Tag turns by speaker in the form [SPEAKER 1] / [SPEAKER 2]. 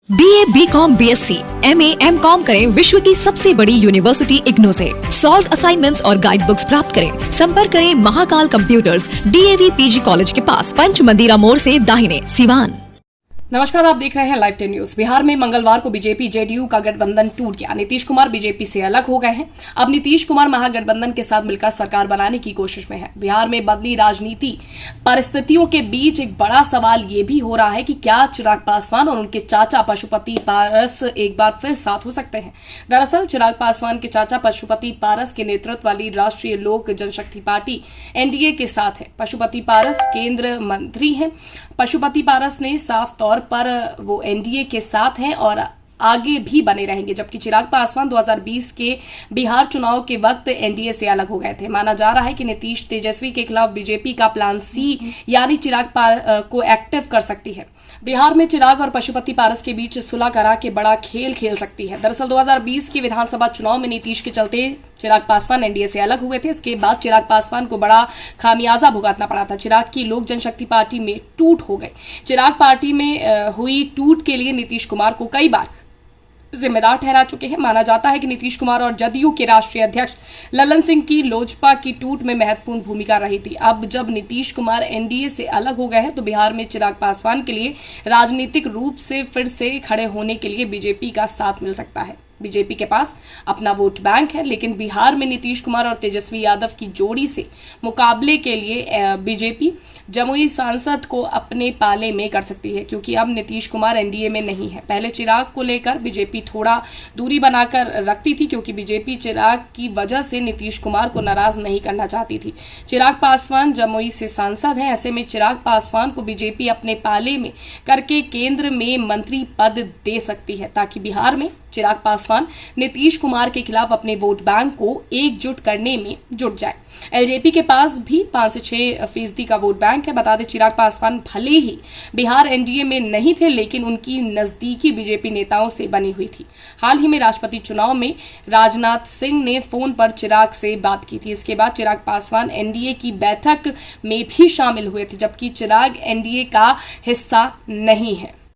[SPEAKER 1] BA, BCom, BSc, MA, MCom करें विश्व की सबसे बड़ी यूनिवर्सिटी इग्नू से। सॉल्व असाइनमेंट्स और गाइड बुक्स प्राप्त करें। संपर्क करें Mahakal computers, DAV PG college के पास, पंच मंदिरा मोड़ से दाहिने, सिवान।
[SPEAKER 2] नमस्कार, आप देख रहे हैं लाइव 10 न्यूज। बिहार में मंगलवार को बीजेपी जेडीयू का गठबंधन टूट गया। नीतीश कुमार बीजेपी से अलग हो गए हैं। अब नीतीश कुमार महागठबंधन के साथ मिलकर सरकार बनाने की कोशिश में है। बिहार में बदली राजनीति परिस्थितियों के बीच एक बड़ा सवाल ये भी हो रहा है कि क्या चिराग पासवान और उनके चाचा पशुपति पारस एक बार फिर साथ हो सकते हैं। दरअसल चिराग पासवान के चाचा पशुपति पारस के नेतृत्व वाली राष्ट्रीय लोक जनशक्ति पार्टी NDA के साथ है। पशुपति पारस केंद्र मंत्री हैं। पशुपति पारस ने साफ तौर पर वो NDA के साथ हैं और आगे भी बने रहेंगे, जबकि चिराग पासवान 2020 के बिहार चुनाव के वक्त NDA से अलग हो गए थे। माना जा रहा है कि नीतीश तेजस्वी के खिलाफ बीजेपी का प्लान C यानी चिराग को एक्टिव कर सकती है। बिहार में चिराग और पशुपति पारस के बीच सुलह करा के बड़ा खेल खेल सकती है। दरअसल 2020 के विधानसभा चुनाव में नीतीश के चलते चिराग पासवान NDA से अलग हुए थे। इसके बाद चिराग पासवान को बड़ा खामियाजा भुगतना पड़ा था। चिराग की लोक जनशक्ति पार्टी में टूट हो गई। चिराग पार्टी में हुई टूट के लिए नीतीश कुमार को कई बार जिम्मेदार ठहरा चुके हैं। माना जाता है कि नीतीश कुमार और जदयू के राष्ट्रीय अध्यक्ष ललन सिंह की लोजपा की टूट में महत्वपूर्ण भूमिका रही थी। अब जब नीतीश कुमार NDA से अलग हो गए हैं तो बिहार में चिराग पासवान के लिए राजनीतिक रूप से फिर से खड़े होने के लिए बीजेपी का साथ मिल सकता है। बीजेपी के पास अपना वोट बैंक है, लेकिन बिहार में नीतीश कुमार और तेजस्वी यादव की जोड़ी से मुकाबले के लिए बीजेपी जमुई सांसद को अपने पाले में कर सकती है, क्योंकि अब नीतीश कुमार NDA में नहीं है। पहले चिराग को लेकर बीजेपी थोड़ा दूरी बनाकर रखती थी, क्योंकि बीजेपी चिराग की वजह से नीतीश कुमार को नाराज नहीं करना चाहती थी। चिराग पासवान जमुई से सांसद हैं, ऐसे में चिराग पासवान को बीजेपी अपने पाले में करके केंद्र में मंत्री पद दे सकती है, ताकि बिहार में चिराग पासवान नीतीश कुमार के खिलाफ अपने वोट बैंक को एकजुट करने में जुट जाए। LJP के पास भी 5 से 6% का वोट बैंक है। बता दें, चिराग पासवान भले ही बिहार NDA में नहीं थे, लेकिन उनकी नजदीकी बीजेपी नेताओं से बनी हुई थी। हाल ही में राष्ट्रपति चुनाव में राजनाथ सिंह ने फोन पर चिराग से बात की थी। इसके बाद चिराग पासवान NDA की बैठक में भी शामिल हुए थे, जबकि चिराग NDA का हिस्सा नहीं है।